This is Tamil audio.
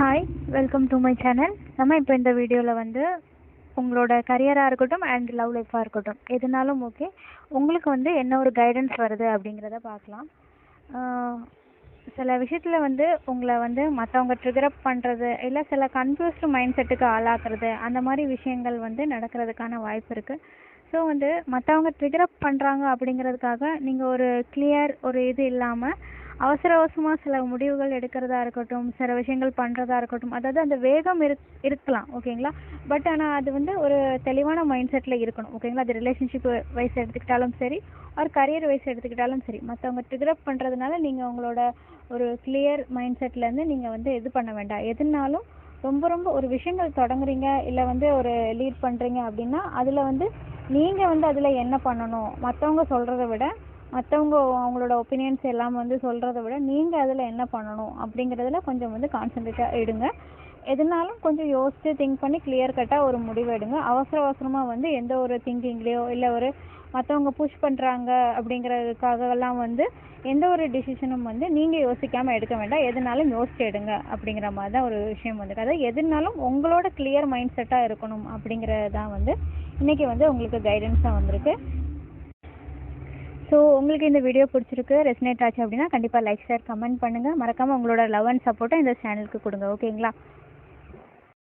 Hi, welcome to my channel. நம்ம இப்போ இந்த வீடியோவில் வந்து உங்களோட கரியராக இருக்கட்டும் அண்ட் லவ் லைஃபாக இருக்கட்டும் எதுனாலும் ஓகே, உங்களுக்கு வந்து என்ன ஒரு கைடன்ஸ் வருது அப்படிங்கிறத பார்க்கலாம். சில விஷயத்தில் வந்து உங்களை வந்து மற்றவங்க ட்ரிகரப் பண்ணுறது இல்லை சில கன்ஃபியூஸ்டு மைண்ட் செட்டுக்கு ஆளாக்குறது அந்த மாதிரி விஷயங்கள் வந்து நடக்கிறதுக்கான வாய்ப்பு இருக்குது. ஸோ வந்து மற்றவங்க ட்ரிகரப் பண்ணுறாங்க அப்படிங்கிறதுக்காக நீங்கள் ஒரு கிளியர் ஒரு இது இல்லாமல் அவசர அவசரமாக சில முடிவுகள் எடுக்கிறதா இருக்கட்டும், சில விஷயங்கள் பண்ணுறதா இருக்கட்டும், அதாவது அந்த வேகம் இருக்கலாம் ஓகேங்களா. பட் ஆனால் அது வந்து ஒரு தெளிவான மைண்ட் செட்டில் இருக்கணும் ஓகேங்களா. அது ரிலேஷன்ஷிப் வைஸ் எடுத்துக்கிட்டாலும் சரி, ஒரு கரியர் வைஸ் எடுத்துக்கிட்டாலும் சரி, மற்றவங்க ட்ரிகரப் பண்ணுறதுனால நீங்கள் உங்களோட ஒரு கிளியர் மைண்ட் செட்லேருந்து நீங்கள் வந்து இது பண்ண வேண்டாம். எதுனாலும் ரொம்ப ரொம்ப ஒரு விஷயங்கள் தொடங்குறீங்க இல்லை வந்து ஒரு லீட் பண்ணுறீங்க அப்படின்னா அதில் வந்து நீங்கள் வந்து அதில் என்ன பண்ணணும், மற்றவங்க சொல்கிறத விட மற்றவங்க அவங்களோட ஒப்பீனியன்ஸ் எல்லாம் வந்து சொல்கிறத விட நீங்கள் அதில் என்ன பண்ணணும் அப்படிங்கிறதுல கொஞ்சம் வந்து கான்சன்ட்ரேட்டாக எடுங்க. எதுனாலும் கொஞ்சம் யோசித்து திங்க் பண்ணி கிளியர் கட்டாக ஒரு முடிவு எடுங்க. அவசர அவசரமாக வந்து எந்த ஒரு திங்கிங்லேயோ இல்லை ஒரு மற்றவங்க புஷ் பண்ணுறாங்க அப்படிங்கிறதுக்காகலாம் வந்து எந்த ஒரு டிசிஷனும் வந்து நீங்கள் யோசிக்காமல் எடுக்க வேண்டாம். எதுனாலும் யோசிச்சு எடுங்க அப்படிங்கிற மாதிரி தான் ஒரு விஷயம் வந்துருக்கு. அதாவது எதுனாலும் உங்களோட கிளியர் மைண்ட் செட்டாக இருக்கணும் அப்படிங்கிறது தான் வந்து இன்றைக்கி வந்து உங்களுக்கு கைடன்ஸாக வந்திருக்கு. ஸோ உங்களுக்கு இந்த வீடியோ பிடிச்சிருக்கு, ரெசனேட் ஆச்சு அப்படின்னா கண்டிப்பாக லைக் ஷேர் கமெண்ட் பண்ணுங்கள். மறக்காமல் உங்களோட லவ் அண்ட் சப்போர்ட்டை இந்த சேனலுக்கு கொடுங்க ஓகேங்களா.